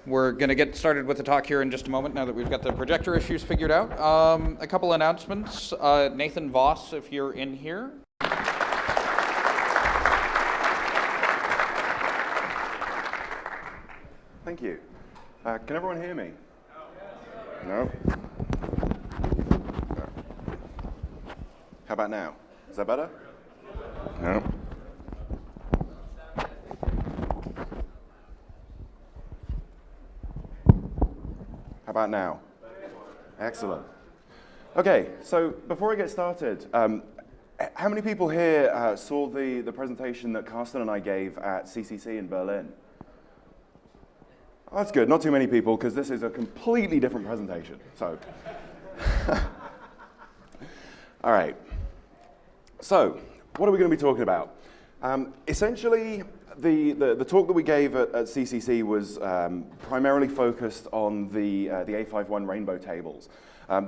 We're going to get started with the talk here in just a moment now that we've got the projector issues figured out. A couple announcements. Nathan Voss, if you're in here. Thank you. Can everyone hear me? No? How about now? Is that better? No? How about now? Excellent. Okay, so before I get started, how many people here saw the presentation that Carsten and I gave at CCC in Berlin? Oh, that's good, not too many people, because this is a completely different presentation. So, all right. So, what are we going to be talking about? Essentially, the talk that we gave at CCC was primarily focused on the A51 rainbow tables.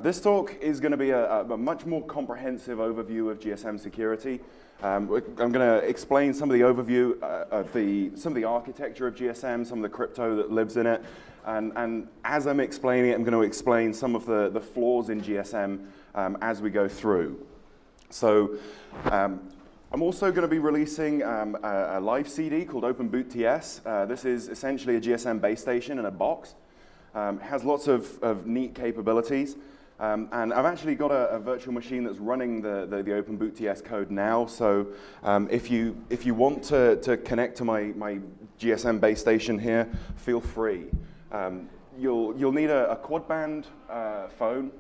This talk is going to be a much more comprehensive overview of GSM security. I'm going to explain some of the overview of some of the architecture of GSM, some of the crypto that lives in it, and as I'm explaining it, I'm going to explain some of the flaws in GSM as we go through. So, I'm also going to be releasing a live CD called Open Boot TS. This is essentially a GSM base station in a box. It has lots of neat capabilities. And I've actually got a virtual machine that's running the Open Boot TS code now. So if you want to connect to my GSM base station here, feel free. You'll need a quad band phone,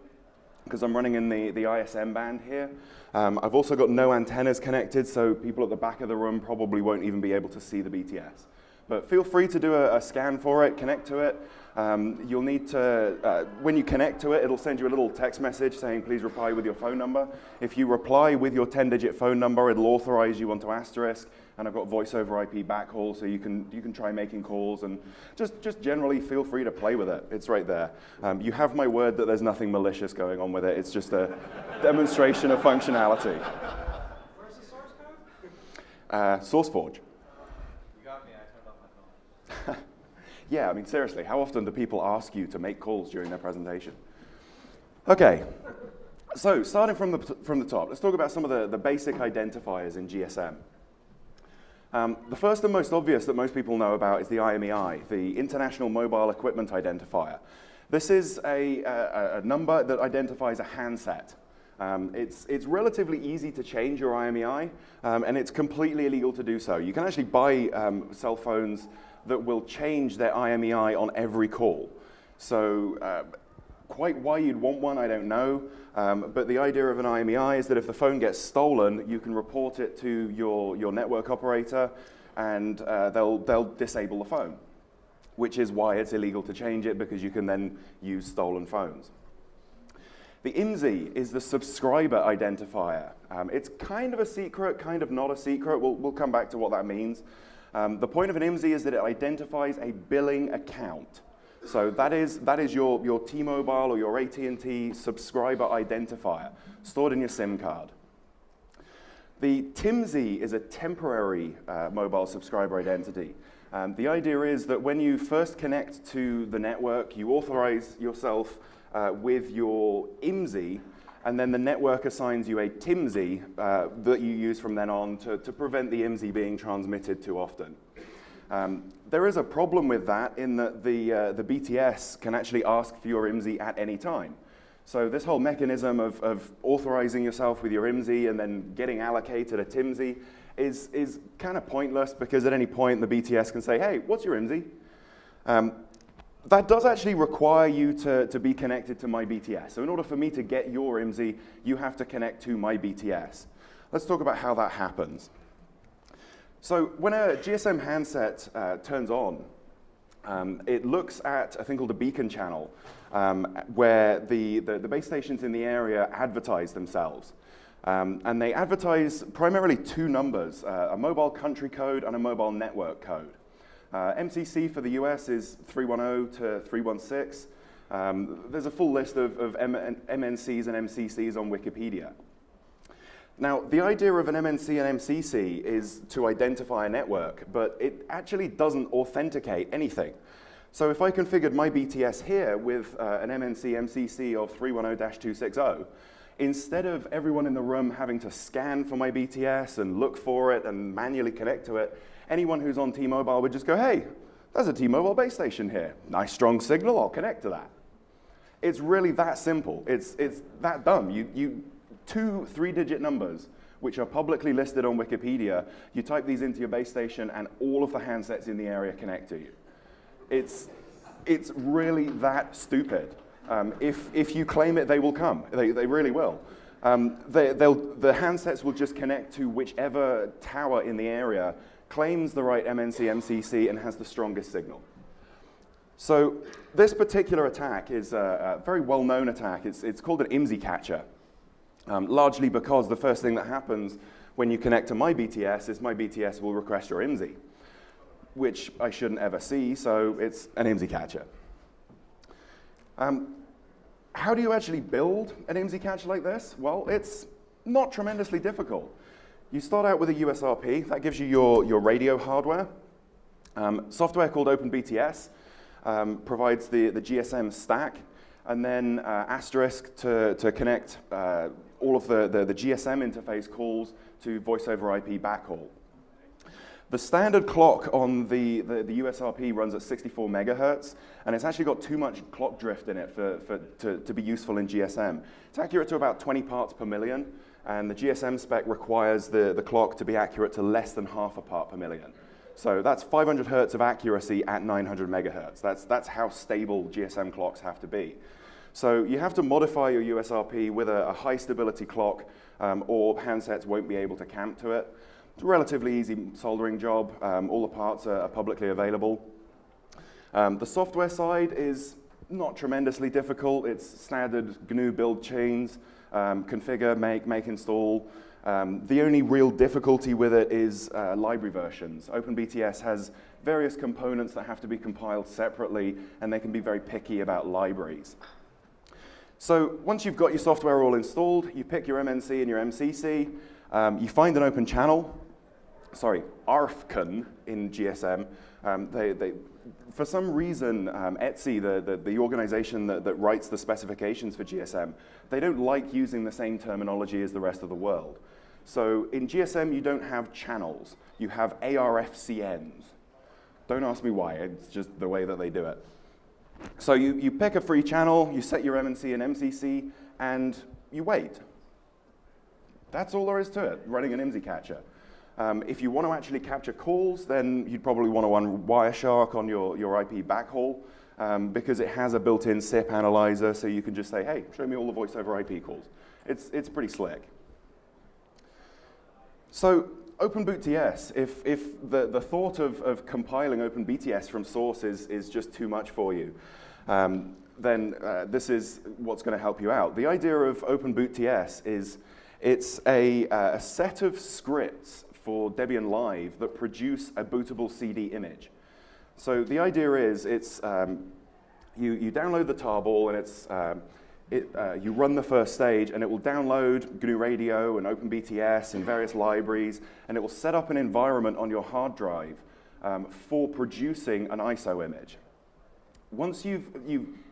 because I'm running in the ISM band here. I've also got no antennas connected, so people at the back of the room probably won't even be able to see the BTS. But feel free to do a scan for it, connect to it. You'll need to, when you connect to it, it'll send you a little text message saying, please reply with your phone number. If you reply with your 10-digit phone number, it'll authorize you onto Asterisk. And I've got voice over IP backhaul, so you can try making calls, and just generally feel free to play with it. It's right there. You have my word that there's nothing malicious going on with it. It's just a demonstration of functionality. Where's the source code? SourceForge. You got me. I turned off my phone. Yeah, I mean, seriously, how often do people ask you to make calls during their presentation? Okay, so starting from the top, let's talk about some of the basic identifiers in GSM. The first and most obvious that most people know about is the IMEI, the International Mobile Equipment Identifier. This is a number that identifies a handset. It's relatively easy to change your IMEI, and it's completely illegal to do so. You can actually buy cell phones that will change their IMEI on every call. So quite why you'd want one, I don't know. But the idea of an IMEI is that if the phone gets stolen, you can report it to your network operator, and they'll disable the phone, which is why it's illegal to change it, because you can then use stolen phones. The IMSI is the subscriber identifier. It's kind of a secret, kind of not a secret. We'll come back to what that means. The point of an IMSI is that it identifies a billing account. So that is your T-Mobile or your AT&T subscriber identifier stored in your SIM card. The TIMSI is a temporary mobile subscriber identity. The idea is that when you first connect to the network, you authorize yourself with your IMSI, and then the network assigns you a TIMSI that you use from then on to prevent the IMSI being transmitted too often. There is a problem with that in that the BTS can actually ask for your IMSI at any time. So this whole mechanism of authorizing yourself with your IMSI and then getting allocated a TIMSI is kind of pointless, because at any point the BTS can say, hey, what's your IMSI? That does actually require you to be connected to my BTS. So in order for me to get your IMSI, you have to connect to my BTS. Let's talk about how that happens. So when a GSM handset turns on, it looks at a thing called a beacon channel, where the base stations in the area advertise themselves. And they advertise primarily two numbers, a mobile country code and a mobile network code. MCC for the US is 310 to 316. There's a full list of MNCs and MCCs on Wikipedia. Now, the idea of an MNC and MCC is to identify a network, but it actually doesn't authenticate anything. So if I configured my BTS here with an MNC MCC of 310-260, instead of everyone in the room having to scan for my BTS and look for it and manually connect to it, anyone who's on T-Mobile would just go, hey, there's a T-Mobile base station here. Nice strong signal, I'll connect to that. It's really that simple. It's that dumb. You 2 3-digit numbers, which are publicly listed on Wikipedia, you type these into your base station and all of the handsets in the area connect to you. It's really that stupid. If you claim it, they will come. They really will. The handsets will just connect to whichever tower in the area claims the right MNC MCC and has the strongest signal. So this particular attack is a very well-known attack. It's called an IMSI catcher, largely because the first thing that happens when you connect to my BTS is my BTS will request your IMSI, which I shouldn't ever see, so it's an IMSI catcher. How do you actually build an IMSI catcher like this? Well, it's not tremendously difficult. You start out with a USRP. That gives you your radio hardware. Software called OpenBTS provides the GSM stack, and then asterisk to connect all of the GSM interface calls to voice over IP backhaul. The standard clock on the USRP runs at 64 megahertz, and it's actually got too much clock drift in it to be useful in GSM. It's accurate to about 20 parts per million, and the GSM spec requires the clock to be accurate to less than half a part per million. So that's 500 hertz of accuracy at 900 megahertz. That's how stable GSM clocks have to be. So you have to modify your USRP with a high stability clock, or handsets won't be able to camp to it. It's a relatively easy soldering job. All the parts are publicly available. The software side is not tremendously difficult. It's standard GNU build chains, configure, make, install. The only real difficulty with it is library versions. OpenBTS has various components that have to be compiled separately, and they can be very picky about libraries. So once you've got your software all installed, you pick your MNC and your MCC, you find an open channel. Sorry, ARFCON in GSM. For some reason, ETSI, the organization that writes the specifications for GSM, they don't like using the same terminology as the rest of the world. So in GSM, you don't have channels. You have ARFCNs. Don't ask me why. It's just the way that they do it. So you pick a free channel, you set your MNC and MCC, and you wait. That's all there is to it, running an IMSI catcher. If you want to actually capture calls, then you'd probably want to run Wireshark on your IP backhaul, because it has a built-in SIP analyzer, so you can just say, hey, show me all the voice over IP calls. It's pretty slick. So OpenBTS, if the thought of compiling OpenBTS from source is just too much for you, then this is what's going to help you out. The idea of OpenBTS is it's a set of scripts for Debian Live that produce a bootable CD image. So the idea is it's you download the tarball and you run the first stage, and it will download GNU Radio and OpenBTS and various libraries, and it will set up an environment on your hard drive for producing an ISO image. Once you've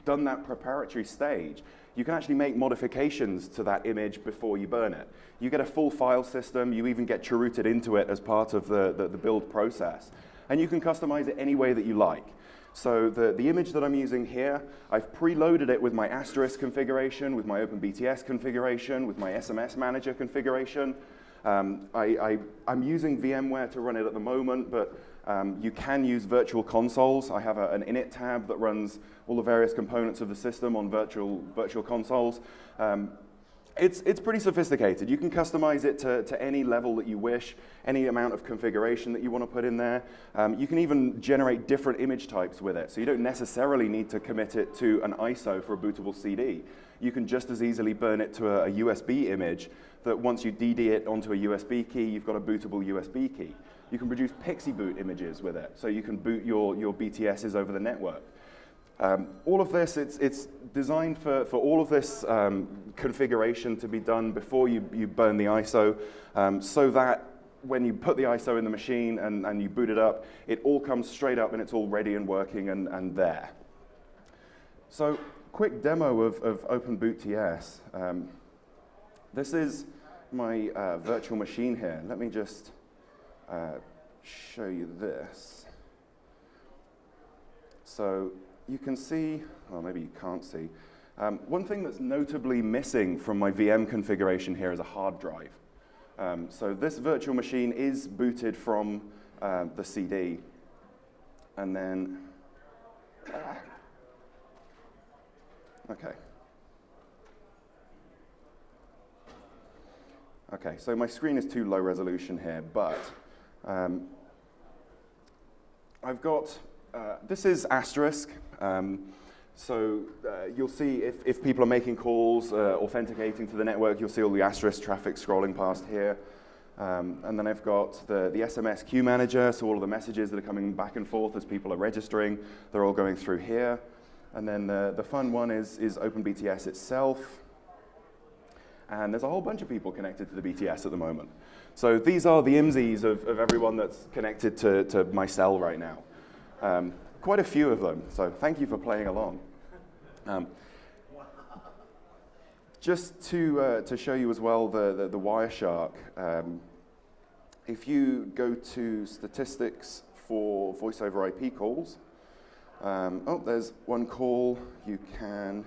done that preparatory stage, you can actually make modifications to that image before you burn it. You get a full file system. You even get chrooted into it as part of the build process. And you can customize it any way that you like. So the image that I'm using here, I've preloaded it with my asterisk configuration, with my OpenBTS configuration, with my SMS manager configuration. I'm using VMware to run it at the moment, but you can use virtual consoles. I have an init tab that runs all the various components of the system on virtual consoles. It's pretty sophisticated. You can customize it to any level that you wish, any amount of configuration that you want to put in there. You can even generate different image types with it, so you don't necessarily need to commit it to an ISO for a bootable CD. You can just as easily burn it to a USB image that once you DD it onto a USB key, you've got a bootable USB key. You can produce PXE boot images with it, so you can boot your BTSs over the network. All of this, it's designed for all of this configuration to be done before you burn the ISO, so that when you put the ISO in the machine and you boot it up, it all comes straight up and it's all ready and working and there. So, quick demo of OpenBootTS. This is my virtual machine here. Let me just show you this. So you can see, well, maybe you can't see. One thing that's notably missing from my VM configuration here is a hard drive. So this virtual machine is booted from the CD. And then, okay. Okay, so my screen is too low resolution here, but I've got, this is Asterisk. So you'll see if people are making calls, authenticating to the network, you'll see all the Asterisk traffic scrolling past here. And then I've got the SMS queue manager, so all of the messages that are coming back and forth as people are registering, they're all going through here. And then the fun one is OpenBTS itself. And there's a whole bunch of people connected to the BTS at the moment. So these are the IMSIs of everyone that's connected to my cell right now. Quite a few of them, so thank you for playing along. Just to show you as well the Wireshark, if you go to statistics for voice over IP calls, oh, there's one call. You can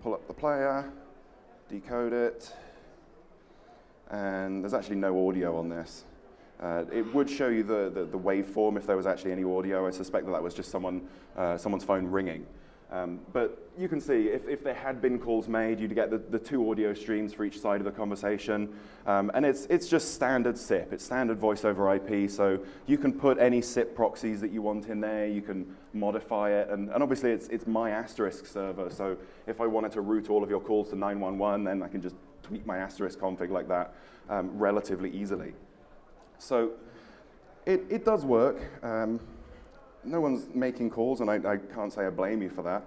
pull up the player, decode it, and there's actually no audio on this. It would show you the waveform if there was actually any audio. I suspect that was just someone's phone ringing. But you can see if there had been calls made, you'd get the two audio streams for each side of the conversation. And it's just standard SIP. It's standard voice over IP. So you can put any SIP proxies that you want in there. You can modify it. And obviously, it's my Asterisk server. So if I wanted to route all of your calls to 911, then I can just tweak my Asterisk config like that relatively easily. So it does work. No one's making calls, and I can't say I blame you for that.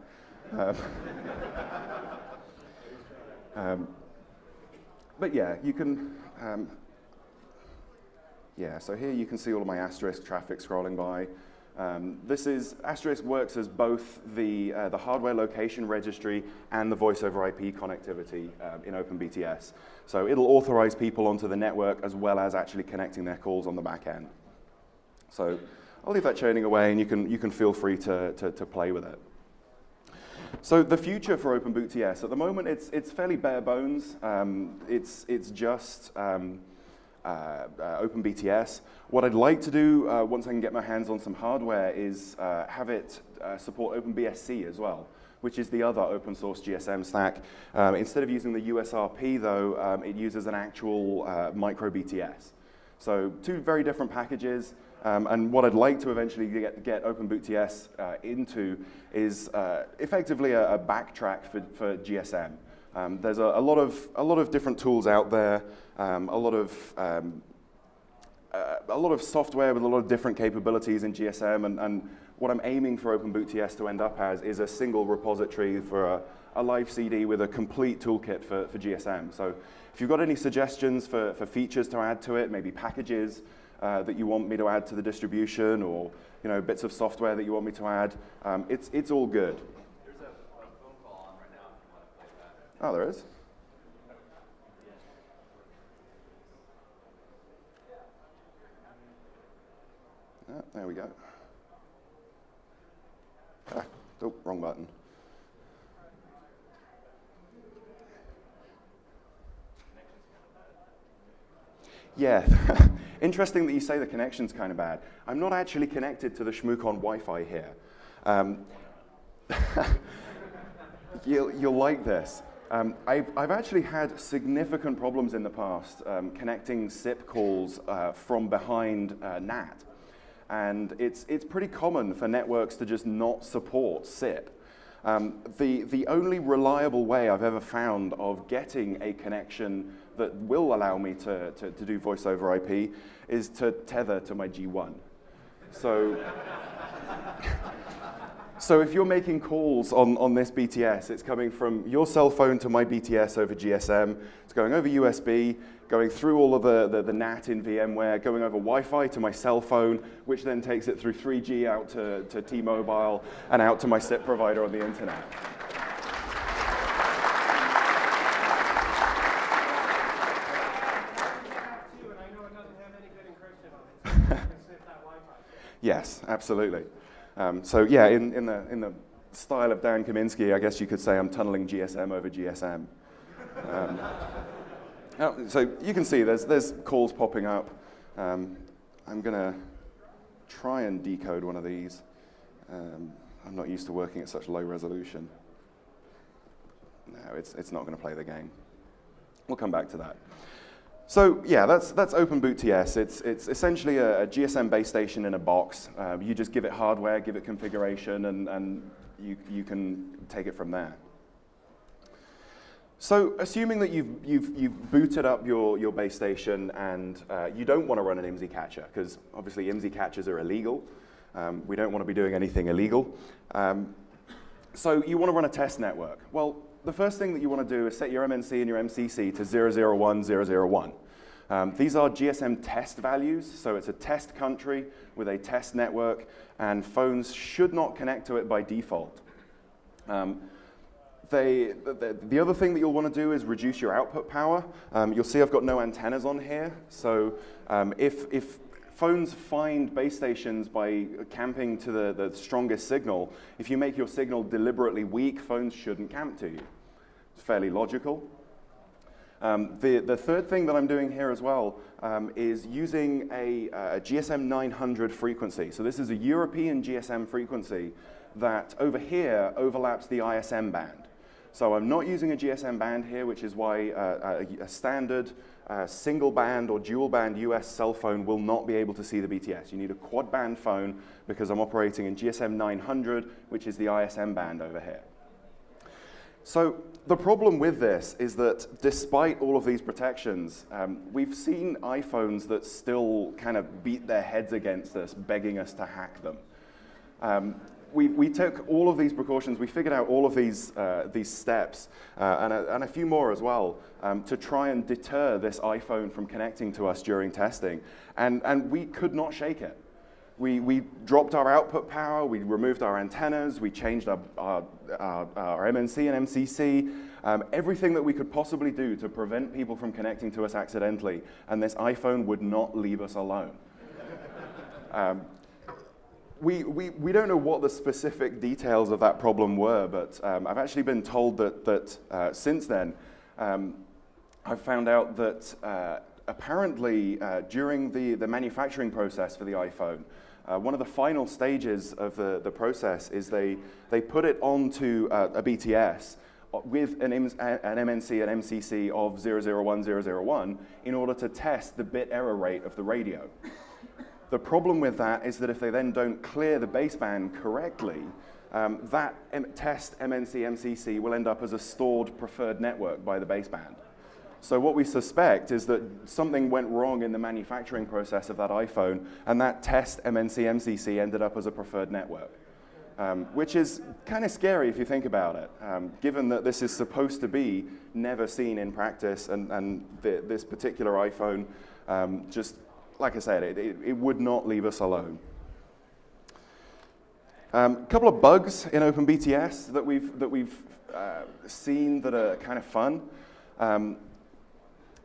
But yeah, you can, so here you can see all of my Asterisk traffic scrolling by. Asterisk works as both the hardware location registry and the voice over IP connectivity in OpenBTS. So it'll authorize people onto the network as well as actually connecting their calls on the back end. So I'll leave that churning away, and you can feel free to play with it. So the future for OpenBootTS, at the moment it's fairly bare bones. It's just OpenBTS. What I'd like to do once I can get my hands on some hardware is have it support OpenBSC as well, which is the other open source GSM stack. Instead of using the USRP though, it uses an actual micro BTS. So two very different packages. And what I'd like to eventually get OpenBootTS into is effectively a backtrack for GSM. There's a lot of different tools out there, a lot of software with a lot of different capabilities in GSM, and what I'm aiming for OpenBootTS to end up as is a single repository for a live CD with a complete toolkit for GSM. So if you've got any suggestions for features to add to it, maybe packages that you want me to add to the distribution, or bits of software that you want me to add, it's all good. There's a phone call on right now if you want to play that. Oh, there is? Ah, there we go. Oh, wrong button. Yeah, interesting that you say the connection's kind of bad. I'm not actually connected to the Shmoocon Wi-Fi here. You'll like this. I've actually had significant problems in the past connecting SIP calls from behind NAT. And it's pretty common for networks to just not support SIP. The only reliable way I've ever found of getting a connection that will allow me to do voice over IP is to tether to my G1. So So if you're making calls on this BTS, it's coming from your cell phone to my BTS over GSM. It's going over USB, going through all of the NAT in VMware, going over Wi-Fi to my cell phone, which then takes it through 3G out to T-Mobile and out to my SIP provider on the internet. Yes, absolutely. So yeah, in the style of Dan Kaminsky, I guess you could say I'm tunneling GSM over GSM. So you can see there's calls popping up. I'm going to try and decode one of these. I'm not used to working at such low resolution. No, it's not going to play the game. We'll come back to that. So yeah, that's OpenBootTS. It's essentially a GSM base station in a box. You just give it hardware, give it configuration, and you can take it from there. So assuming that you've booted up your base station and you don't want to run an IMSI catcher, because obviously IMSI catchers are illegal. We don't want to be doing anything illegal. So you want to run a test network. Well, the first thing that you want to do is set your MNC and your MCC to 001, 001. These are GSM test values, so it's a test country with a test network, and phones should not connect to it by default. The other thing that you'll want to do is reduce your output power. You'll see I've got no antennas on here, so if phones find base stations by camping to the strongest signal, if you make your signal deliberately weak, phones shouldn't camp to you. It's fairly logical. The third thing that I'm doing here as well is using a GSM 900 frequency. So this is a European GSM frequency that over here overlaps the ISM band. So I'm not using a GSM band here, which is why a standard single band or dual band US cell phone will not be able to see the BTS. You need a quad band phone because I'm operating in GSM 900, which is the ISM band over here. So the problem with this is that despite all of these protections, we've seen iPhones that still kind of beat their heads against us, begging us to hack them. We took all of these precautions. We figured out all of these steps and a few more as well to try and deter this iPhone from connecting to us during testing. And we could not shake it. We dropped our output power. We removed our antennas. We changed our MNC and MCC. Everything that we could possibly do to prevent people from connecting to us accidentally. And this iPhone would not leave us alone. We don't know what the specific details of that problem were, but I've actually been told that since then, I've found out that apparently during the manufacturing process for the iPhone, one of the final stages of the process is they put it onto a BTS with an MNC and MCC of 001, 001 in order to test the bit error rate of the radio. The problem with that is that if they then don't clear the baseband correctly, that test MNC MCC will end up as a stored preferred network by the baseband. So what we suspect is that something went wrong in the manufacturing process of that iPhone, and that test MNC MCC ended up as a preferred network, which is kind of scary if you think about it, given that this is supposed to be never seen in practice, and this particular iPhone just, like I said, it would not leave us alone. A couple of bugs in OpenBTS that we've seen that are kind of fun.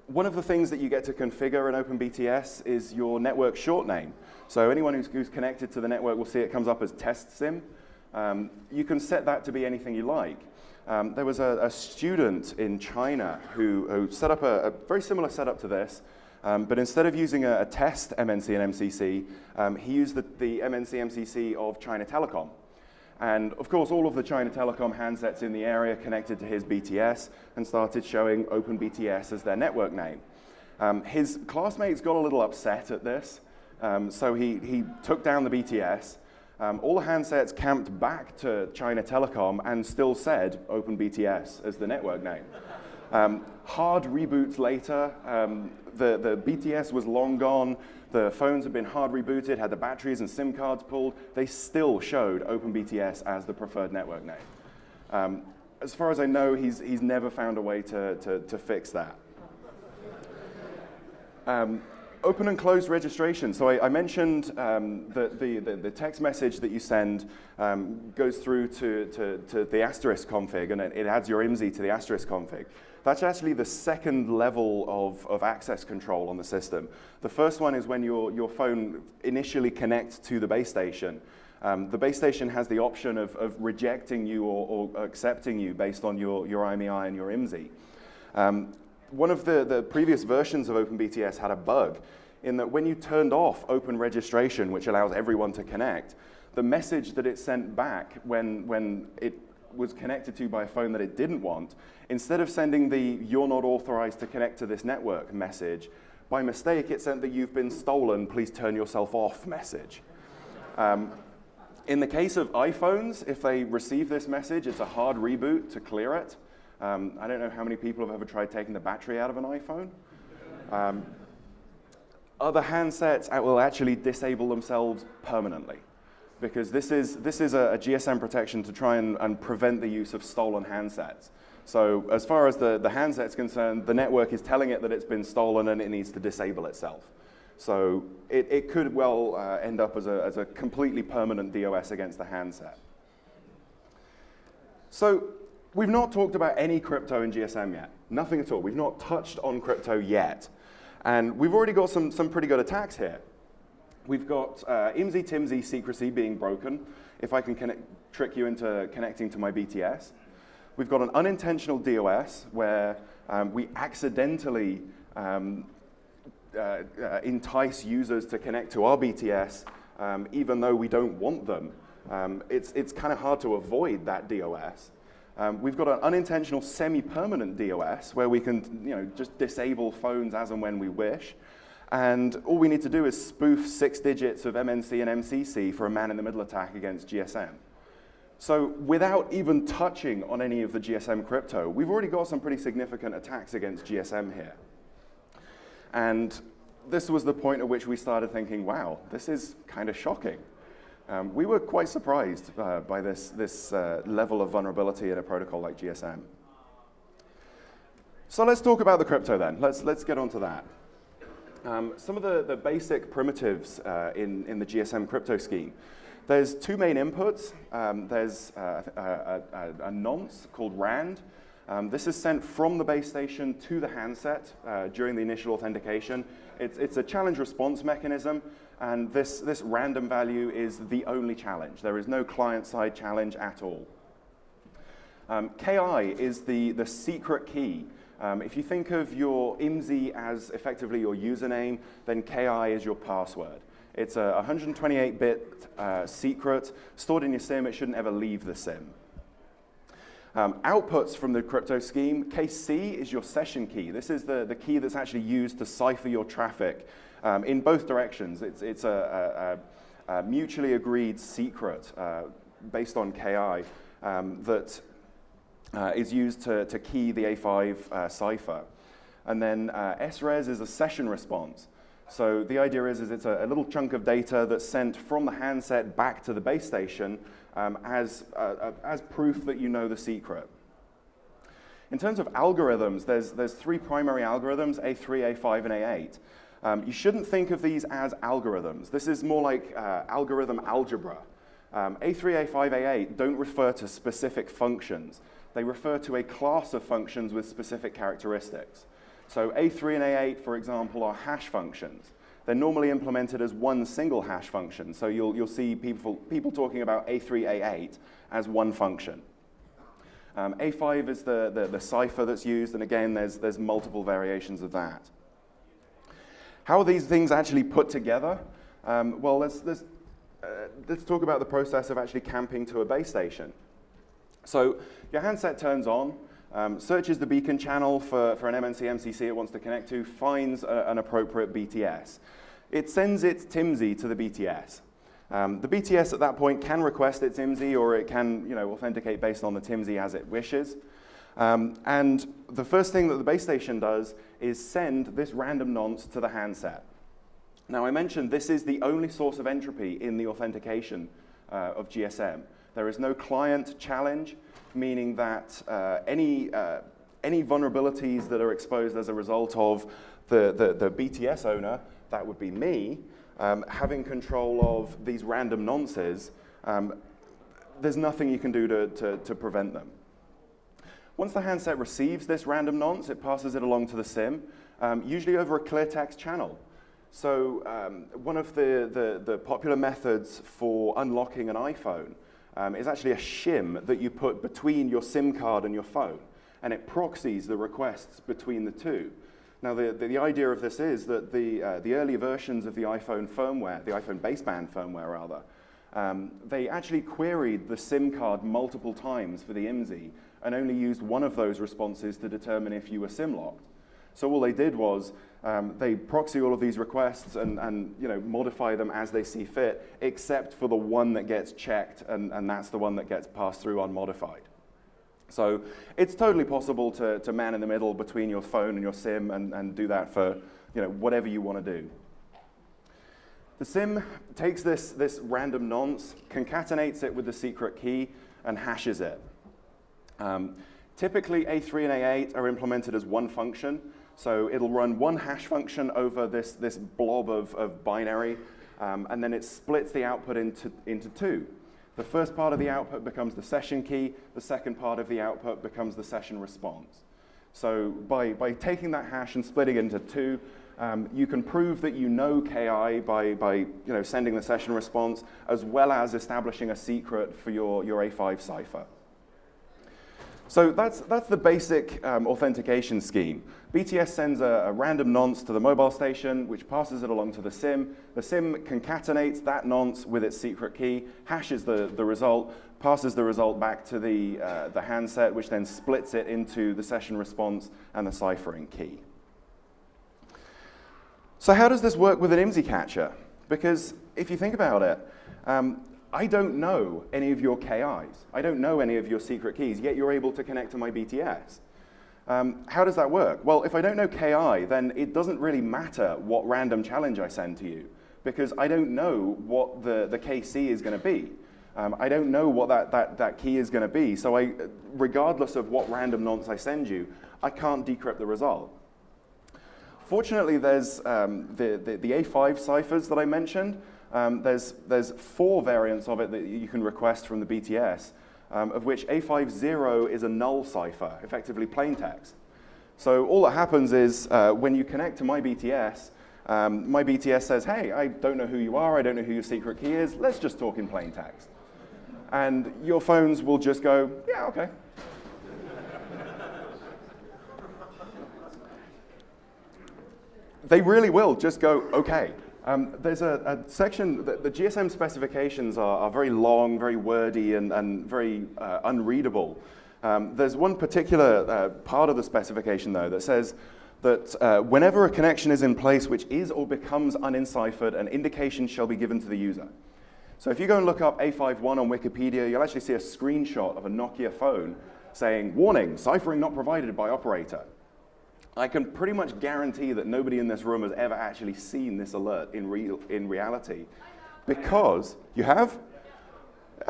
One of the things that you get to configure in OpenBTS is your network short name. So anyone who's connected to the network will see it comes up as test sim. You can set that to be anything you like. There was a student in China who set up a very similar setup to this. But instead of using a test MNC and MCC, he used the MNC MCC of China Telecom. And of course, all of the China Telecom handsets in the area connected to his BTS and started showing OpenBTS as their network name. His classmates got a little upset at this, so he took down the BTS. All the handsets camped back to China Telecom and still said OpenBTS as the network name. Hard reboots later, the BTS was long gone, the phones had been hard rebooted, had the batteries and SIM cards pulled, they still showed OpenBTS as the preferred network name. As far as I know, he's never found a way to fix that. Open and closed registration. So I mentioned that the text message that you send goes through to the asterisk config, and it adds your IMSI to the asterisk config. That's actually the second level of access control on the system. The first one is when your phone initially connects to the base station. The base station has the option of rejecting you or accepting you based on your IMEI and your IMSI. One of the previous versions of OpenBTS had a bug in that when you turned off open registration, which allows everyone to connect, the message that it sent back when it was connected to by a phone that it didn't want, instead of sending the "you're not authorized to connect to this network" message, by mistake it sent the "you've been stolen, please turn yourself off" message. In the case of iPhones, if they receive this message, it's a hard reboot to clear it. I don't know how many people have ever tried taking the battery out of an iPhone. Other handsets will actually disable themselves permanently, because this is a GSM protection to try and prevent the use of stolen handsets. So as far as the handset's concerned, the network is telling it that it's been stolen and it needs to disable itself. So it could well end up as a completely permanent DOS against the handset. So we've not talked about any crypto in GSM yet. Nothing at all. We've not touched on crypto yet. And we've already got some pretty good attacks here. We've got IMSI-TIMSI secrecy being broken, if I can trick you into connecting to my BTS. We've got an unintentional DOS where we accidentally entice users to connect to our BTS even though we don't want them. It's kind of hard to avoid that DOS. We've got an unintentional semi-permanent DOS where we can just disable phones as and when we wish. And all we need to do is spoof 6 digits of MNC and MCC for a man-in-the-middle attack against GSM. So without even touching on any of the GSM crypto, we've already got some pretty significant attacks against GSM here. And this was the point at which we started thinking, wow, this is kind of shocking. We were quite surprised by this level of vulnerability in a protocol like GSM. So let's talk about the crypto then. Let's get onto that. Some of the basic primitives in the GSM crypto scheme. There's 2 main inputs. There's a nonce called RAND. This is sent from the base station to the handset during the initial authentication. It's a challenge response mechanism, and this random value is the only challenge. There is no client-side challenge at all. KI is the secret key. If you think of your IMSI as effectively your username, then KI is your password. It's a 128-bit secret stored in your SIM. It shouldn't ever leave the SIM. Outputs from the crypto scheme, case C is your session key. This is the key that's actually used to cipher your traffic in both directions. It's a mutually agreed secret based on KI that is used to key the A5 cipher. And then SRES is a session response. So the idea is it's a little chunk of data that's sent from the handset back to the base station as proof that you know the secret. In terms of algorithms, there's 3 primary algorithms, A3, A5, and A8. You shouldn't think of these as algorithms. This is more like algorithm algebra. A3, A5, A8 don't refer to specific functions. They refer to a class of functions with specific characteristics. So A3 and A8, for example, are hash functions. They're normally implemented as one single hash function. So you'll see people talking about A3, A8 as one function. A5 is the cipher that's used, and again, there's multiple variations of that. How are these things actually put together? Well, let's talk about the process of actually camping to a base station. So your handset turns on, searches the beacon channel for an MNC MCC it wants to connect to, finds an appropriate BTS. It sends its TIMSI to the BTS. The BTS at that point can request its IMSI, or it can authenticate based on the TIMSI as it wishes. And the first thing that the base station does is send this random nonce to the handset. Now, I mentioned this is the only source of entropy in the authentication of GSM. There is no client challenge, meaning that any vulnerabilities that are exposed as a result of the BTS owner, that would be me, having control of these random nonces, there's nothing you can do to prevent them. Once the handset receives this random nonce, it passes it along to the SIM, usually over a clear text channel. So one of the popular methods for unlocking an iPhone is actually a shim that you put between your SIM card and your phone, and it proxies the requests between the two. Now, the idea of this is that the early versions of the iPhone firmware, the iPhone baseband firmware rather, they actually queried the SIM card multiple times for the IMSI and only used one of those responses to determine if you were SIM locked. So all they did was they proxy all of these requests and modify them as they see fit, except for the one that gets checked, and that's the one that gets passed through unmodified. So it's totally possible to man in the middle between your phone and your SIM and do that for whatever you want to do. The SIM takes this random nonce, concatenates it with the secret key, and hashes it. Typically, A3 and A8 are implemented as one function. So it'll run one hash function over this blob of binary, and then it splits the output into two. The first part of the output becomes the session key. The second part of the output becomes the session response. So by taking that hash and splitting it into two, you can prove that you know KI by sending the session response, as well as establishing a secret for your A5 cipher. So that's the basic authentication scheme. BTS sends a random nonce to the mobile station, which passes it along to the SIM. The SIM concatenates that nonce with its secret key, hashes the result, passes the result back to the handset, which then splits it into the session response and the ciphering key. So how does this work with an IMSI catcher? Because if you think about it, I don't know any of your KIs. I don't know any of your secret keys, yet you're able to connect to my BTS. How does that work? Well, if I don't know KI, then it doesn't really matter what random challenge I send to you, because I don't know what the KC is going to be. I don't know what that key is going to be, so regardless of what random nonce I send you, I can't decrypt the result. Fortunately, there's the A5 ciphers that I mentioned. There's 4 variants of it that you can request from the BTS, of which A50 is a null cipher, effectively plain text. So all that happens is when you connect to my BTS says, hey, I don't know who you are, I don't know who your secret key is, let's just talk in plain text. And your phones will just go, yeah, okay. They really will just go, okay. There's a section, the GSM specifications are very long, very wordy, and very unreadable. There's one particular part of the specification, though, that says that whenever a connection is in place which is or becomes unenciphered, an indication shall be given to the user. So if you go and look up A51 on Wikipedia, you'll actually see a screenshot of a Nokia phone saying, warning, ciphering not provided by operator. I can pretty much guarantee that nobody in this room has ever actually seen this alert in reality. Because, you have?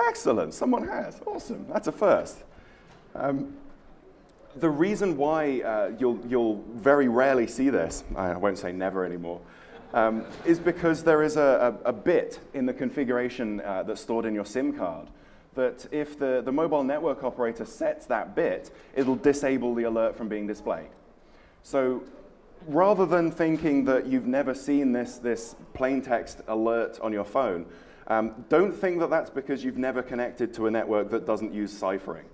Excellent, someone has, awesome, that's a first. The reason why you'll very rarely see this, I won't say never anymore, is because there is a bit in the configuration that's stored in your SIM card that if the mobile network operator sets that bit, it'll disable the alert from being displayed. So rather than thinking that you've never seen this plain text alert on your phone, don't think that that's because you've never connected to a network that doesn't use ciphering.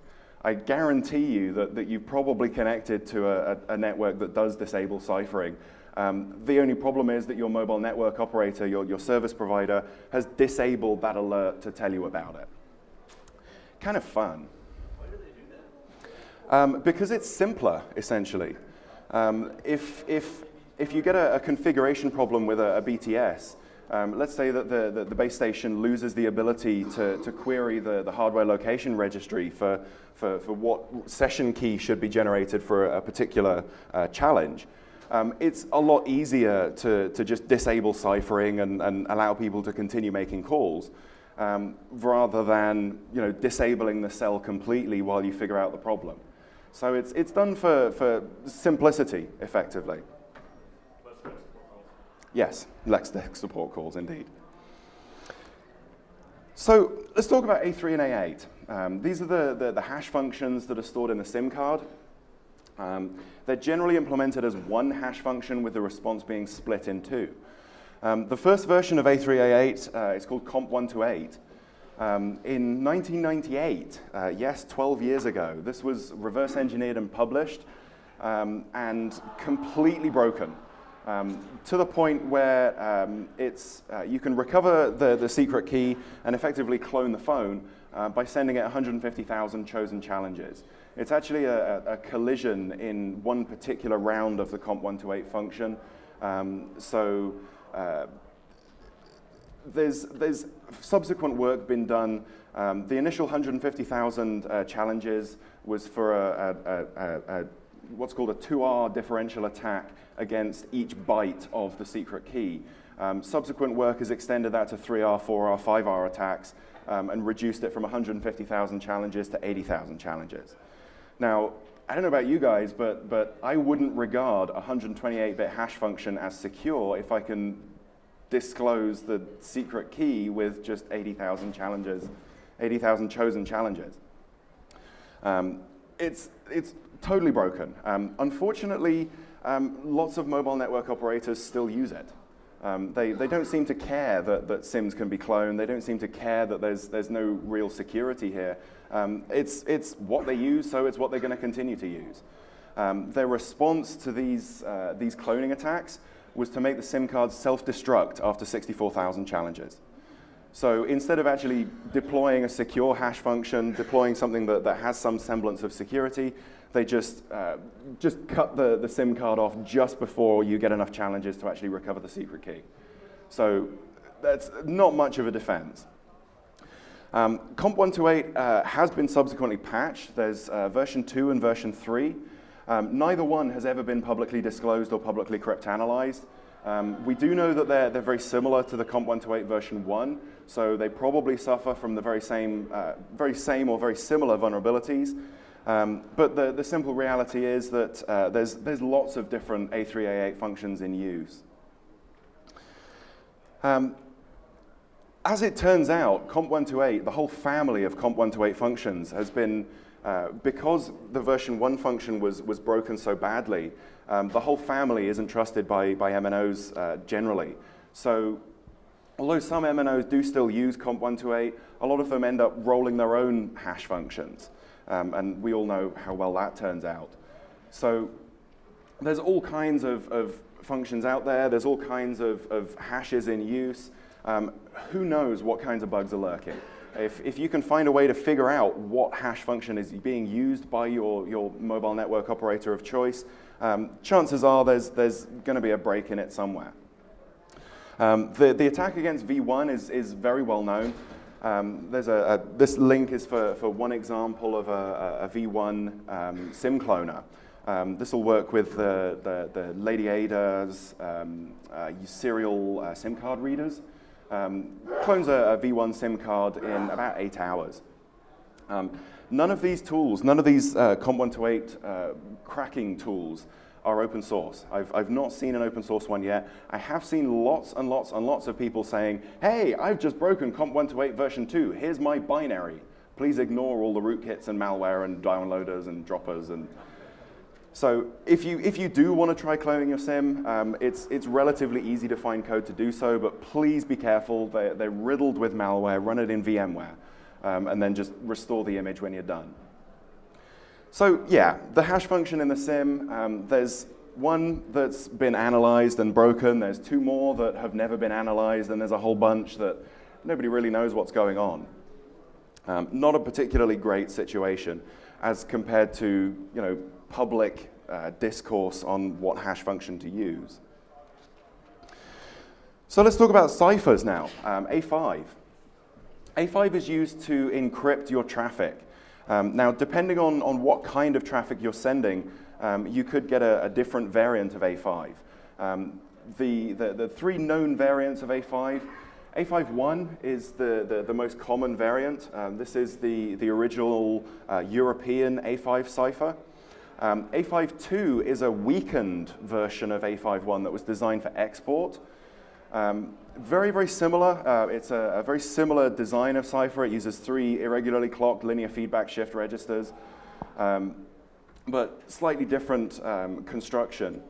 I guarantee you that you've probably connected to a network that does disable ciphering. The only problem is that your mobile network operator, your service provider, has disabled that alert to tell you about it. Kind of fun. Why do they do that? Because it's simpler, essentially. If you get a configuration problem with a BTS, Let's say that the base station loses the ability to query the hardware location registry for what session key should be generated for a particular challenge. It's a lot easier to just disable ciphering and allow people to continue making calls, rather than disabling the cell completely while you figure out the problem. So it's done for simplicity, effectively. Yes, less tech support calls, indeed. So let's talk about A3 and A8. These are the hash functions that are stored in the SIM card. They're generally implemented as one hash function with the response being split in two. The first version of A3A8 is called Comp128. In 1998, yes, 12 years ago, this was reverse engineered and published and completely broken. To the point where you can recover the secret key and effectively clone the phone by sending it 150,000 chosen challenges. It's actually a collision in one particular round of the Comp128 function. There's subsequent work been done. The initial 150,000 challenges was for what's called a 2R differential attack against each byte of the secret key. Subsequent work has extended that to 3R, 4R, 5R attacks and reduced it from 150,000 challenges to 80,000 challenges. Now, I don't know about you guys, but I wouldn't regard a 128-bit hash function as secure if I can disclose the secret key with just 80,000 challenges, 80,000 chosen challenges. It's totally broken. Unfortunately, lots of mobile network operators still use it. They don't seem to care that SIMs can be cloned. They don't seem to care that there's no real security here. It's what they use, so it's what they're going to continue to use. Their response to these cloning attacks was to make the SIM cards self-destruct after 64,000 challenges. So instead of actually deploying a secure hash function, deploying something that has some semblance of security, they just cut the SIM card off just before you get enough challenges to actually recover the secret key. So that's not much of a defense. Comp128 has been subsequently patched. There's version 2 and version 3. Neither one has ever been publicly disclosed or publicly cryptanalyzed. We do know that they're very similar to the Comp128 version 1, so they probably suffer from the very same or very similar vulnerabilities. But the simple reality is that there's lots of different A3A8 functions in use. As it turns out, Comp128, the whole family of Comp128 functions has been, because the version 1 function was broken so badly, the whole family isn't trusted by MNOs generally. So although some MNOs do still use Comp128, a lot of them end up rolling their own hash functions. And we all know how well that turns out. So there's all kinds of functions out there. There's all kinds of hashes in use. Who knows what kinds of bugs are lurking? If you can find a way to figure out what hash function is being used by your mobile network operator of choice, chances are there's going to be a break in it somewhere. The attack against V1 is very well known. This link is for one example of a V1 SIM cloner. This will work with the Lady Ada's serial SIM card readers. Clones a V1 SIM card in about 8 hours. None of these tools, none of these Comp128 cracking tools are open source. I've not seen an open source one yet. I have seen lots and lots and lots of people saying, hey, I've just broken Comp128 version 2. Here's my binary. Please ignore all the rootkits and malware and downloaders and droppers. And so if you do want to try cloning your SIM, it's relatively easy to find code to do so, but please be careful. They're riddled with malware. Run it in VMware, and then just restore the image when you're done. So yeah, the hash function in the SIM, there's one that's been analyzed and broken. There's 2 more that have never been analyzed, and there's a whole bunch that nobody really knows what's going on. Not a particularly great situation as compared to public discourse on what hash function to use. So let's talk about ciphers now. A5. A5 is used to encrypt your traffic. Now, depending on what kind of traffic you're sending, you could get a different variant of A5. The three known variants of A5, A5.1 is the most common variant. This is the original European A5 cipher. A5.2 is a weakened version of A5.1 that was designed for export. Very, very similar. It's a very similar design of cipher. It uses 3 irregularly clocked linear feedback shift registers, but slightly different construction.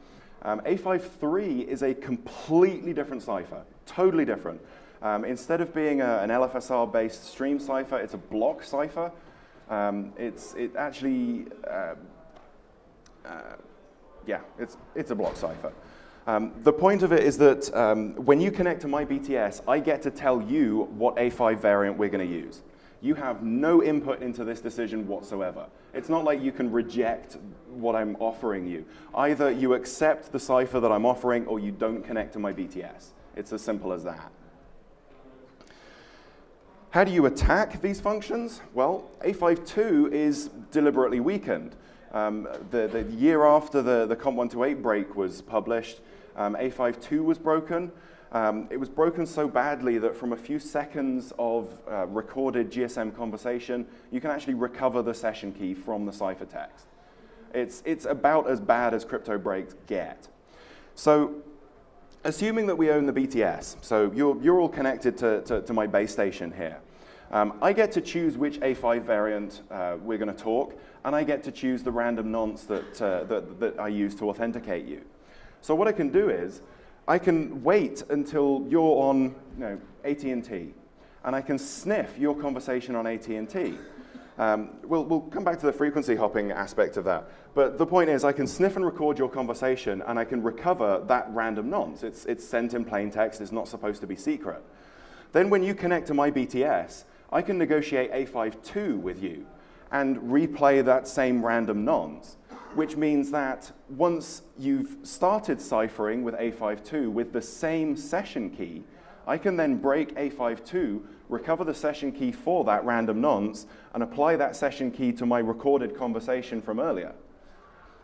A5.3 is a completely different cipher, totally different. Instead of being an LFSR-based stream cipher, it's a block cipher. It's a block cipher. The point of it is that when you connect to my BTS, I get to tell you what A5 variant we're going to use. You have no input into this decision whatsoever. It's not like you can reject what I'm offering you. Either you accept the cipher that I'm offering or you don't connect to my BTS. It's as simple as that. How do you attack these functions? Well, A5.2 is deliberately weakened. The year after the Comp128 break was published, A5.2 was broken. It was broken so badly that from a few seconds of recorded GSM conversation, you can actually recover the session key from the ciphertext. It's about as bad as crypto breaks get. So, assuming that we own the BTS, so you're all connected to my base station here. I get to choose which A5 variant we're going to talk, and I get to choose the random nonce that I use to authenticate you. So what I can do is, I can wait until you're on AT&T, and I can sniff your conversation on AT&T. We'll come back to the frequency hopping aspect of that. But the point is, I can sniff and record your conversation, and I can recover that random nonce. It's sent in plain text. It's not supposed to be secret. Then when you connect to my BTS, I can negotiate A5.2 with you and replay that same random nonce, which means that once you've started ciphering with A5.2 with the same session key, I can then break A5.2, recover the session key for that random nonce, and apply that session key to my recorded conversation from earlier.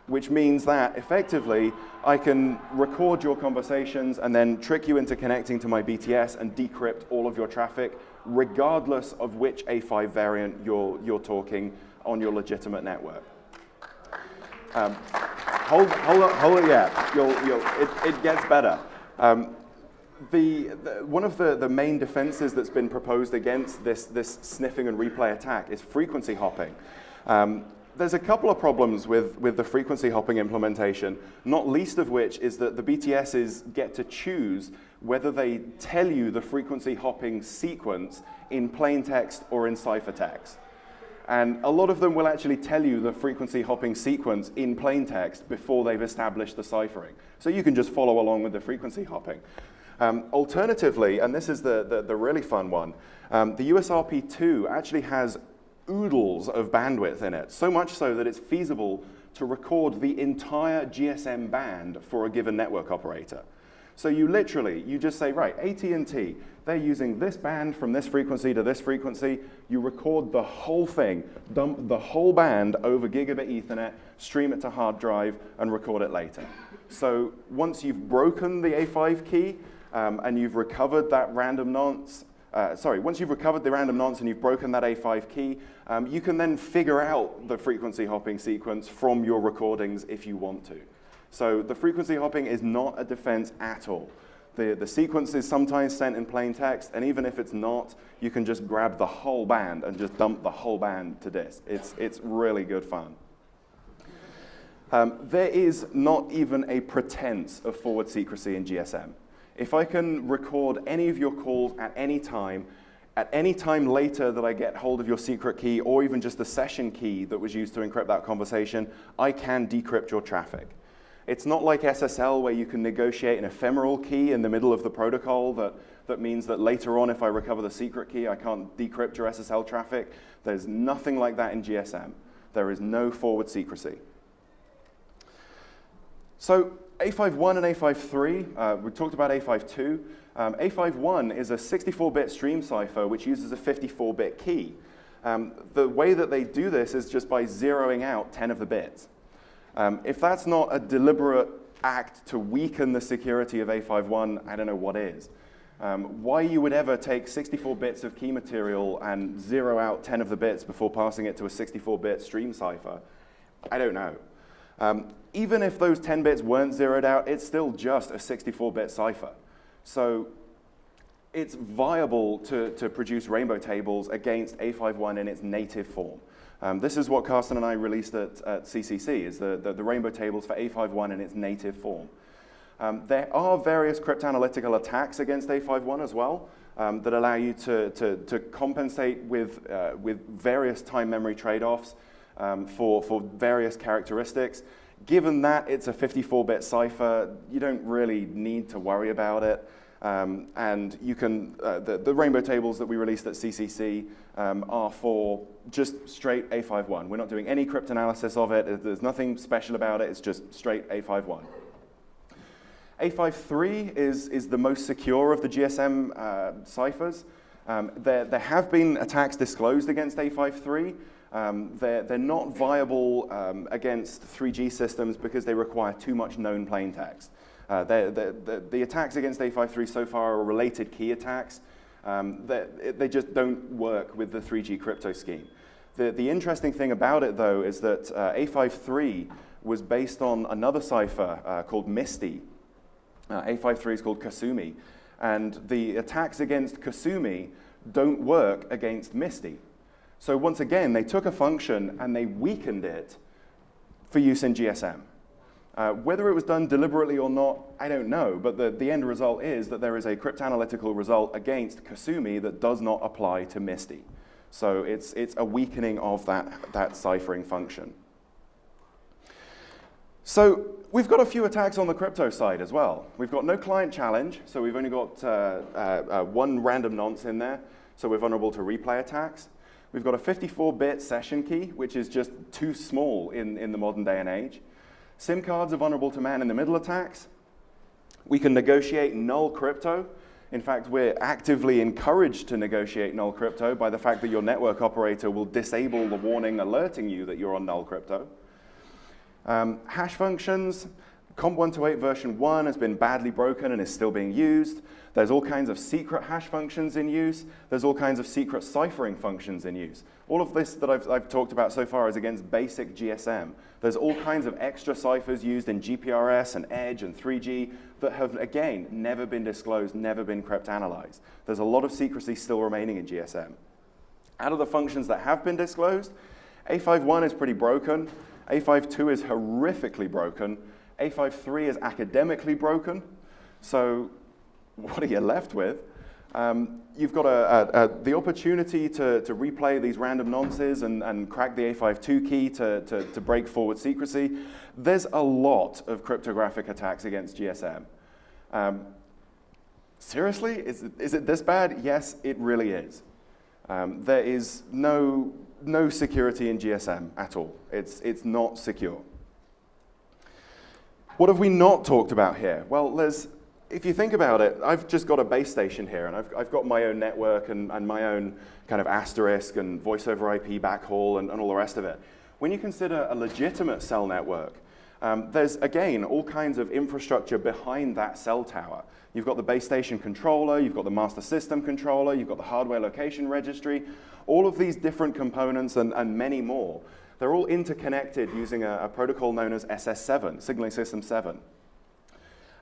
Which means that, effectively, I can record your conversations and then trick you into connecting to my BTS and decrypt all of your traffic, regardless of which A5 variant you're talking on your legitimate network. Hold it, yeah. It gets better. One of the main defenses that's been proposed against this sniffing and replay attack is frequency hopping. There's a couple of problems with the frequency hopping implementation, not least of which is that the BTSs get to choose whether they tell you the frequency hopping sequence in plain text or in ciphertext. And a lot of them will actually tell you the frequency hopping sequence in plain text before they've established the ciphering. So you can just follow along with the frequency hopping. Alternatively, and this is the really fun one, the USRP2 actually has oodles of bandwidth in it, so much so that it's feasible to record the entire GSM band for a given network operator. So you just say, right, AT&T, they're using this band from this frequency to this frequency. You record the whole thing, dump the whole band over gigabit Ethernet, stream it to hard drive, and record it later. So once you've broken the A5 key and you've recovered that random nonce, once you've recovered the random nonce and you've broken that A5 key, you can then figure out the frequency hopping sequence from your recordings if you want to. So the frequency hopping is not a defense at all. The sequence is sometimes sent in plain text, and even if it's not, you can just grab the whole band and just dump the whole band to disk. It's really good fun. There is not even a pretense of forward secrecy in GSM. If I can record any of your calls at any time later that I get hold of your secret key, or even just the session key that was used to encrypt that conversation, I can decrypt your traffic. It's not like SSL where you can negotiate an ephemeral key in the middle of the protocol that means that later on if I recover the secret key, I can't decrypt your SSL traffic. There's nothing like that in GSM. There is no forward secrecy. So A5.1 and A5.3, we talked about A5.2. A51 is a 64-bit stream cipher which uses a 54-bit key. The way that they do this is just by zeroing out 10 of the bits. If that's not a deliberate act to weaken the security of A51, I don't know what is. Why you would ever take 64 bits of key material and zero out 10 of the bits before passing it to a 64-bit stream cipher, I don't know. Even if those 10 bits weren't zeroed out, it's still just a 64-bit cipher. So it's viable to produce rainbow tables against A51 in its native form. This is what Carsten and I released at CCC, is the rainbow tables for A51 in its native form. There are various cryptanalytical attacks against A51 as well that allow you to compensate with various time memory trade-offs for various characteristics. Given that it's a 54-bit cipher, you don't really need to worry about it. And you can, the rainbow tables that we released at CCC are for just straight A51. We're not doing any cryptanalysis of it. There's nothing special about it. It's just straight A51. A53 is the most secure of the GSM ciphers. There have been attacks disclosed against A53. They're not viable against 3G systems because they require too much known plain text. The attacks against A53 so far are related key attacks. They just don't work with the 3G crypto scheme. The interesting thing about it, though, is that A53 was based on another cipher called Misty. A53 is called Kasumi. And the attacks against Kasumi don't work against Misty. So once again, they took a function and they weakened it for use in GSM. Whether it was done deliberately or not, I don't know, but the end result is that there is a cryptanalytical result against Kasumi that does not apply to Misty. So it's a weakening of that ciphering function. So we've got a few attacks on the crypto side as well. We've got no client challenge, so we've only got one random nonce in there, so we're vulnerable to replay attacks. We've got a 54-bit session key, which is just too small in the modern day and age. SIM cards are vulnerable to man-in-the-middle attacks. We can negotiate null crypto. In fact, we're actively encouraged to negotiate null crypto by the fact that your network operator will disable the warning alerting you that you're on null crypto. Hash functions, Comp128 version 1 has been badly broken and is still being used. There's all kinds of secret hash functions in use. There's all kinds of secret ciphering functions in use. All of this that I've talked about so far is against basic GSM. There's all kinds of extra ciphers used in GPRS and Edge and 3G that have, again, never been disclosed, never been cryptanalyzed. There's a lot of secrecy still remaining in GSM. Out of the functions that have been disclosed, A51 is pretty broken. A52 is horrifically broken. A53 is academically broken. So what are you left with? You've got the opportunity to replay these random nonces and crack the A52 key to break forward secrecy. There's a lot of cryptographic attacks against GSM. Seriously? Is it this bad? Yes, it really is. There is no security in GSM at all. It's not secure. What have we not talked about here? Well, if you think about it, I've just got a base station here, and I've got my own network and my own kind of asterisk and voice over IP backhaul and all the rest of it. When you consider a legitimate cell network, there's, again, all kinds of infrastructure behind that cell tower. You've got the base station controller, you've got the master system controller, you've got the hardware location registry, all of these different components and many more. They're all interconnected using a protocol known as SS7, Signaling System 7.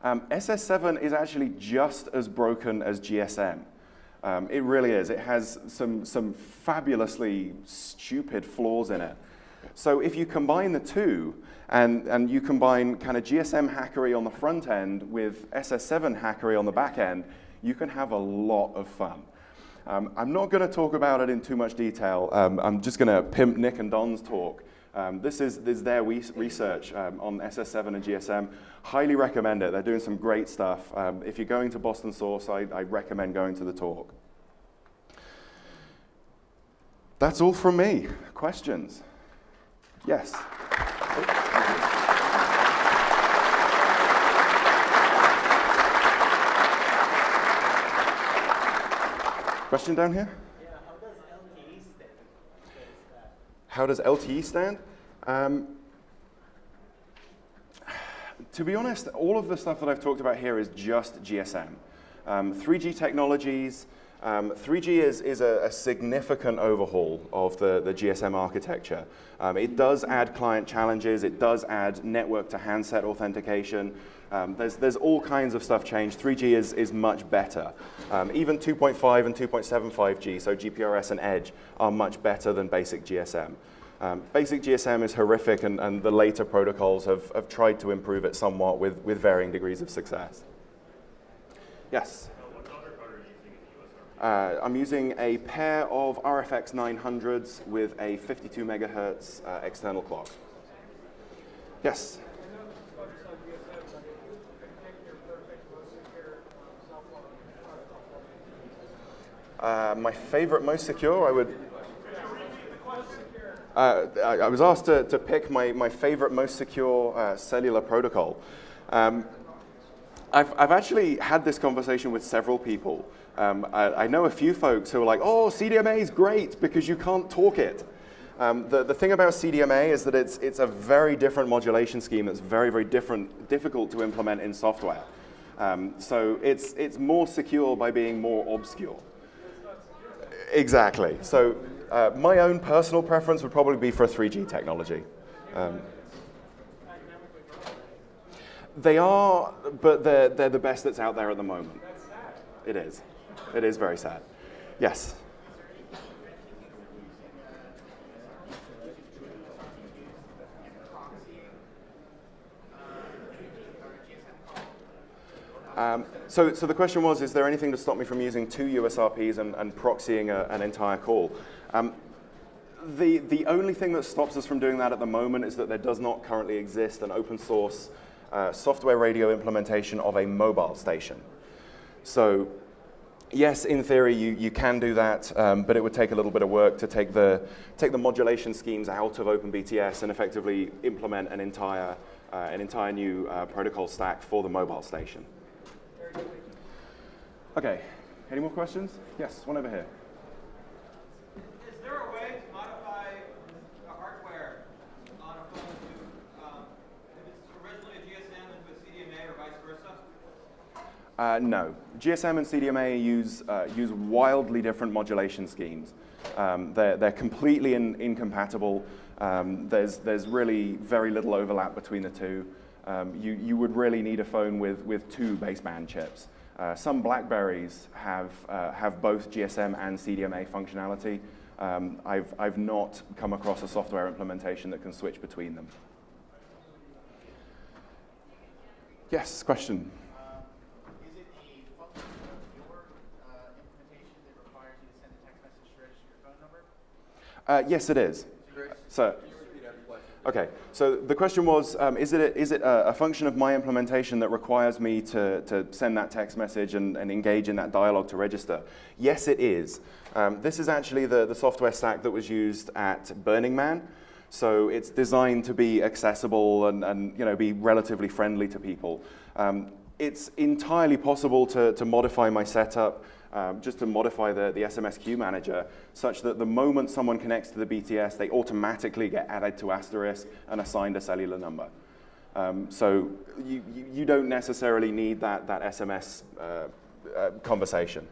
SS7 is actually just as broken as GSM. It really is. It has some fabulously stupid flaws in it. So if you combine the two, and you combine kind of GSM hackery on the front end with SS7 hackery on the back end, you can have a lot of fun. I'm not going to talk about it in too much detail. I'm just going to pimp Nick and Don's talk. This is their research on SS7 and GSM. Highly recommend it. They're doing some great stuff. If you're going to Boston Source, I recommend going to the talk. That's all from me. Questions? Yes. Question down here? Yeah, how does LTE stand? How does LTE stand? To be honest, all of the stuff that I've talked about here is just GSM. 3G technologies, 3G is a significant overhaul of the GSM architecture. It does add client challenges, it does add network to handset authentication. There's all kinds of stuff changed. 3G is much better. Even 2.5 and 2.75G, so GPRS and Edge, are much better than basic GSM. Basic GSM is horrific, and the later protocols have tried to improve it somewhat with varying degrees of success. Yes? What other card are you using in USR? I'm using a pair of RFX 900s with a 52 megahertz external clock. Yes? My favorite most secure, I would... I was asked to pick my favorite most secure cellular protocol. I've actually had this conversation with several people. I know a few folks who are like, oh, CDMA is great because you can't talk it. The thing about CDMA is that it's a very different modulation scheme that's very, very difficult to implement in software. So it's more secure by being more obscure. Exactly. So my own personal preference would probably be for a 3G technology. They are, but they're the best that's out there at the moment. It is. It is very sad. Yes? So the question was, is there anything to stop me from using two USRPs and proxying an entire call? The only thing that stops us from doing that at the moment is that there does not currently exist an open source software radio implementation of a mobile station. So yes, in theory, you can do that, but it would take a little bit of work to take the modulation schemes out of OpenBTS and effectively implement an entire new protocol stack for the mobile station. Okay, any more questions? Yes, one over here. Is there a way to modify the hardware on a phone to, if it's originally a GSM into a CDMA or vice versa? No. GSM and CDMA use wildly different modulation schemes. They're completely incompatible. There's really very little overlap between the two. You would really need a phone with two baseband chips. Some BlackBerries have both GSM and CDMA functionality. I've not come across a software implementation that can switch between them. Yes, question. Is it a function of your implementation that requires you to send a text message to register your phone number? Yes, it is. So, okay, so the question was, is it a function of my implementation that requires me to send that text message and engage in that dialogue to register? Yes, it is. This is actually the software stack that was used at Burning Man. So it's designed to be accessible and be relatively friendly to people. It's entirely possible to modify my setup, just to modify the SMS queue manager, such that the moment someone connects to the BTS, they automatically get added to asterisk and assigned a cellular number. So you don't necessarily need that SMS conversation.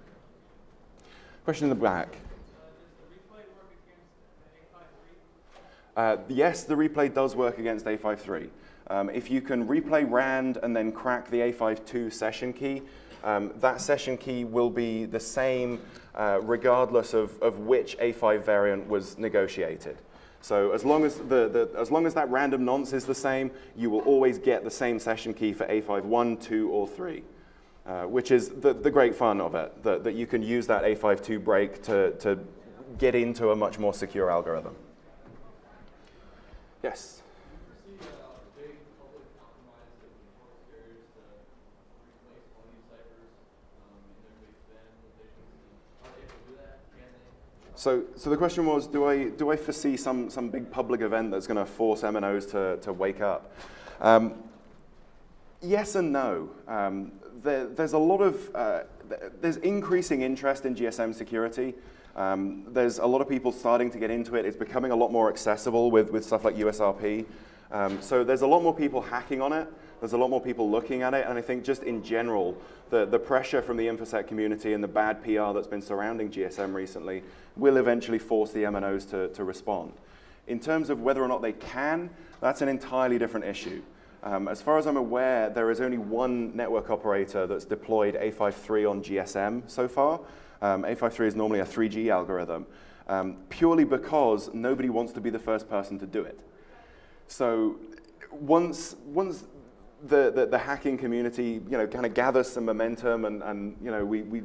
Question in the back. Does the replay work against the A53? Yes, the replay does work against A53. If you can replay RAND and then crack the A52 session key, that session key will be the same regardless of which A5 variant was negotiated. So as long as as long as that random nonce is the same, you will always get the same session key for A5 1, 2, or 3, which is the great fun of it, that you can use that A52 break to get into a much more secure algorithm. Yes? So the question was, do I foresee some big public event that's going to force MNOs to wake up? Yes and no. there's a lot of, there's increasing interest in GSM security. There's a lot of people starting to get into it. It's becoming a lot more accessible with stuff like USRP. So there's a lot more people hacking on it. There's a lot more people looking at it. And I think just in general, the pressure from the InfoSec community and the bad PR that's been surrounding GSM recently will eventually force the MNOs to respond. In terms of whether or not they can, that's an entirely different issue. As far as I'm aware, there is only one network operator that's deployed A53 on GSM so far. A53 is normally a 3G algorithm, purely because nobody wants to be the first person to do it. So once the hacking community, kind of gathers some momentum and we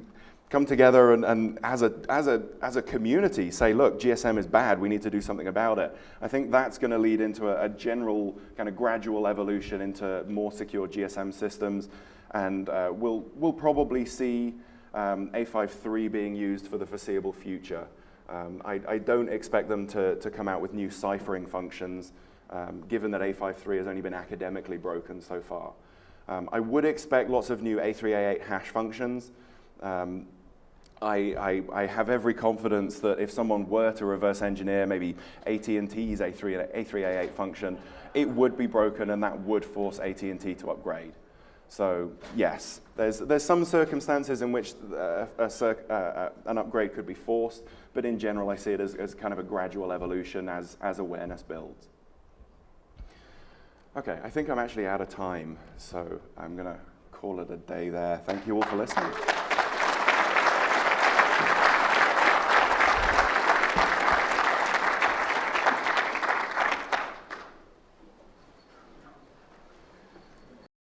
come together and as a community say, look, GSM is bad, we need to do something about it. I think that's going to lead into a general kind of gradual evolution into more secure GSM systems, and we'll probably see A53 being used for the foreseeable future. I don't expect them to come out with new ciphering functions, given that A53 has only been academically broken so far. I would expect lots of new A3A8 hash functions. I have every confidence that if someone were to reverse engineer maybe AT&T's A3A8 function, it would be broken and that would force AT&T to upgrade. So yes, there's some circumstances in which an upgrade could be forced, but in general I see it as kind of a gradual evolution as awareness builds. Okay, I think I'm actually out of time, so I'm going to call it a day there. Thank you all for listening.